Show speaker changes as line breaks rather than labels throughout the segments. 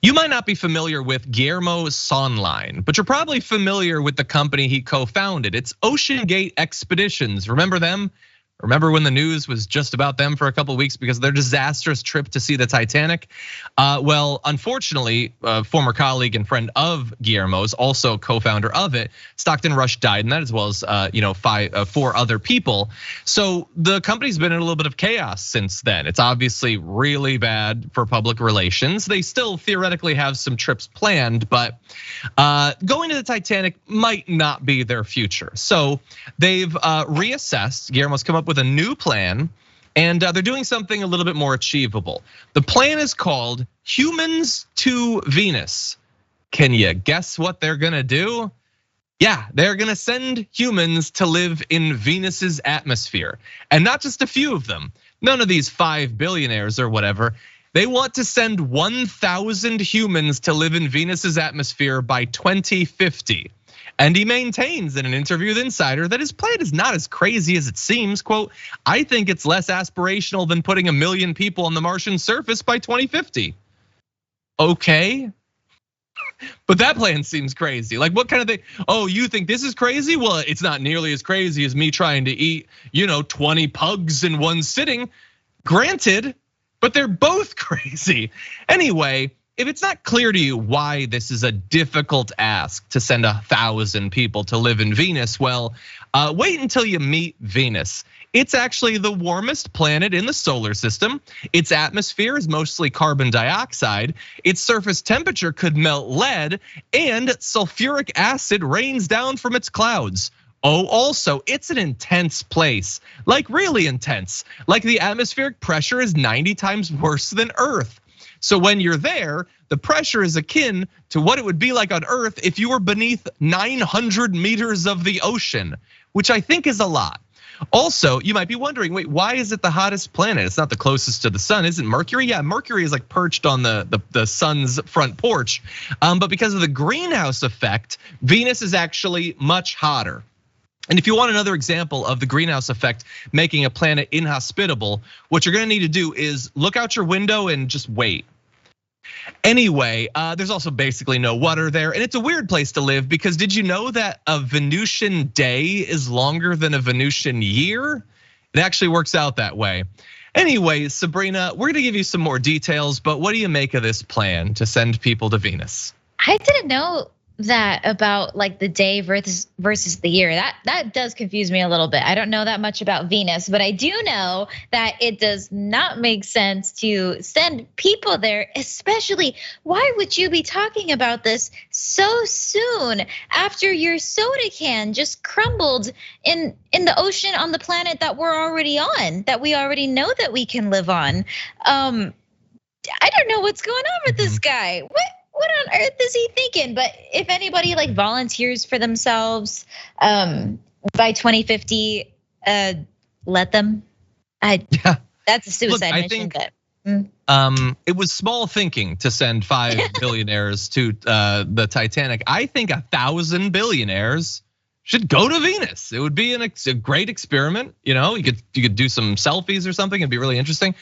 You might not be familiar with Guillermo Söhnlein, but you're probably familiar with the company he co-founded. It's OceanGate Expeditions. Remember them? Remember when the news was just about them for a couple of weeks because of their disastrous trip to see the Titanic? Well, unfortunately, a former colleague and friend of Guillermo's, also co-founder of it, Stockton Rush died in that, as well as 4 other people. So the company's been in a little bit of chaos since then. It's obviously really bad for public relations. They still theoretically have some trips planned, but going to the Titanic might not be their future. So they've reassessed. Guillermo's come up with a new plan, and they're doing something a little bit more achievable. The plan is called Humans to Venus. Can you guess what they're gonna do? Yeah, they're gonna send humans to live in Venus's atmosphere. And not just a few of them. None of these 5 billionaires or whatever. They want to send 1,000 humans to live in Venus's atmosphere by 2050. And he maintains in an interview with Insider that his plan is not as crazy as it seems. Quote, I think it's less aspirational than putting 1 million people on the Martian surface by 2050. Okay. But that plan seems crazy. Like, what kind of thing? Oh, you think this is crazy? Well, it's not nearly as crazy as me trying to eat, 20 pugs in one sitting. Granted, but they're both crazy. Anyway, if it's not clear to you why this is a difficult ask to send 1,000 people to live in Venus, well, wait until you meet Venus. It's actually the warmest planet in the solar system. Its atmosphere is mostly carbon dioxide. Its surface temperature could melt lead, and sulfuric acid rains down from its clouds. Oh, also, it's an intense place, like really intense. Like the atmospheric pressure is 90 times worse than Earth. So when you're there, the pressure is akin to what it would be like on Earth if you were beneath 900 meters of the ocean, which I think is a lot. Also, you might be wondering, wait, why is it the hottest planet? It's not the closest to the sun, isn't Mercury? Yeah, Mercury is like perched on the sun's front porch. But because of the greenhouse effect, Venus is actually much hotter. And if you want another example of the greenhouse effect making a planet inhospitable, what you're gonna need to do is look out your window and just wait. Anyway, there's also basically no water there, and it's a weird place to live because did you know that a Venusian day is longer than a Venusian year? It actually works out that way. Anyway, Sabrina, we're gonna give you some more details, but what do you make of this plan to send people to Venus?
I didn't know that about like the day versus the year. That does confuse me a little bit. I don't know that much about Venus, but I do know that it does not make sense to send people there, especially why would you be talking about this so soon after your soda can just crumbled in the ocean on the planet that we're already on, that we already know that we can live on. I don't know what's going on with this guy. What on earth is he thinking? But if anybody like volunteers for themselves by 2050, let them. That's a suicide mission.
It was small thinking to send 5 billionaires to the Titanic. I think 1,000 billionaires should go to Venus. It would be a great experiment. You could do some selfies or something. It'd be really interesting.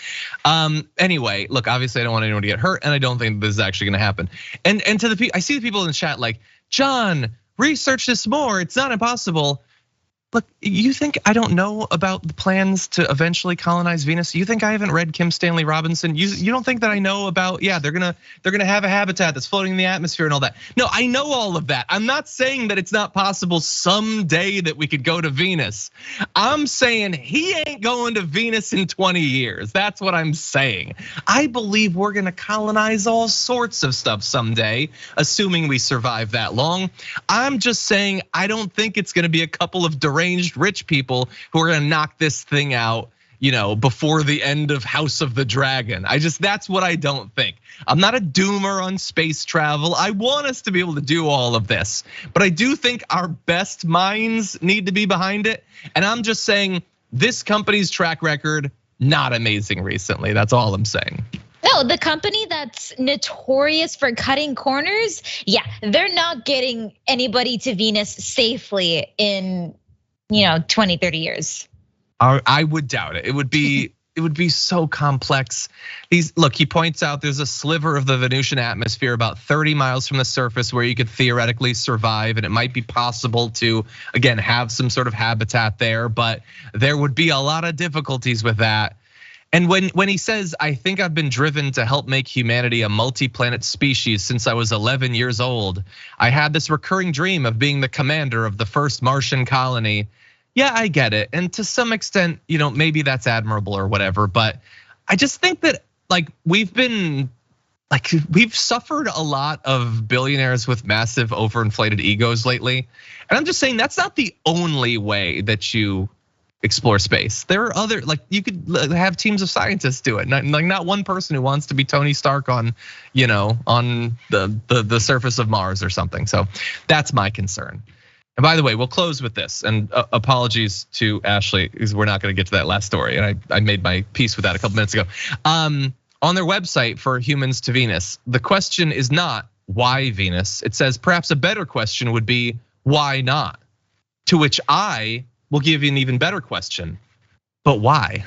Anyway, look, obviously I don't want anyone to get hurt, and I don't think this is actually gonna happen. And to the people, I see the people in the chat like, John, research this more. It's not impossible. Look, you think I don't know about the plans to eventually colonize Venus? You think I haven't read Kim Stanley Robinson? You don't think that I know about, they're gonna have a habitat that's floating in the atmosphere and all that. No, I know all of that. I'm not saying that it's not possible someday that we could go to Venus. I'm saying he ain't going to Venus in 20 years. That's what I'm saying. I believe we're gonna colonize all sorts of stuff someday, assuming we survive that long. I'm just saying I don't think it's gonna be a couple of deranged rich people who are gonna knock this thing out, before the end of House of the Dragon. That's what I don't think. I'm not a doomer on space travel. I want us to be able to do all of this, but I do think our best minds need to be behind it. And I'm just saying this company's track record, not amazing recently. That's all I'm saying.
No, the company that's notorious for cutting corners, they're not getting anybody to Venus safely in 20, 30 years.
I would doubt it. It would be it would be so complex. Look, he points out there's a sliver of the Venusian atmosphere about 30 miles from the surface where you could theoretically survive, and it might be possible to, again, have some sort of habitat there, but there would be a lot of difficulties with that. And when he says, I think I've been driven to help make humanity a multi-planet species since I was 11 years old. I had this recurring dream of being the commander of the first Martian colony. Yeah, I get it. And to some extent, maybe that's admirable or whatever, but I just think that we've suffered a lot of billionaires with massive overinflated egos lately. And I'm just saying that's not the only way that you explore space. There are other, you could have teams of scientists do it. Not one person who wants to be Tony Stark on the surface of Mars or something. So that's my concern. And by the way, we'll close with this, and apologies to Ashley, because we're not gonna get to that last story. And I made my peace with that a couple minutes ago. On their website for Humans to Venus, the question is not why Venus. It says perhaps a better question would be why not? To which I will give you an even better question, but why?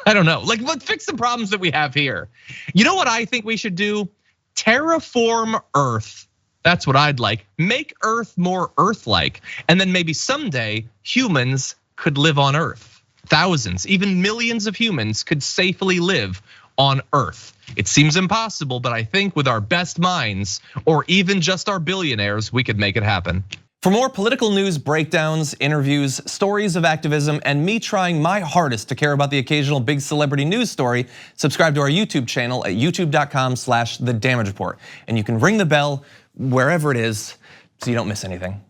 I don't know, let's fix the problems that we have here. You know what I think we should do? Terraform Earth. That's what I'd like. Make Earth more Earth-like. And then maybe someday humans could live on Earth. Thousands, even millions of humans could safely live on Earth. It seems impossible, but I think with our best minds, or even just our billionaires, we could make it happen.
For more political news breakdowns, interviews, stories of activism, and me trying my hardest to care about the occasional big celebrity news story, subscribe to our YouTube channel at youtube.com/thedamagereport. And you can ring the bell wherever it is so you don't miss anything.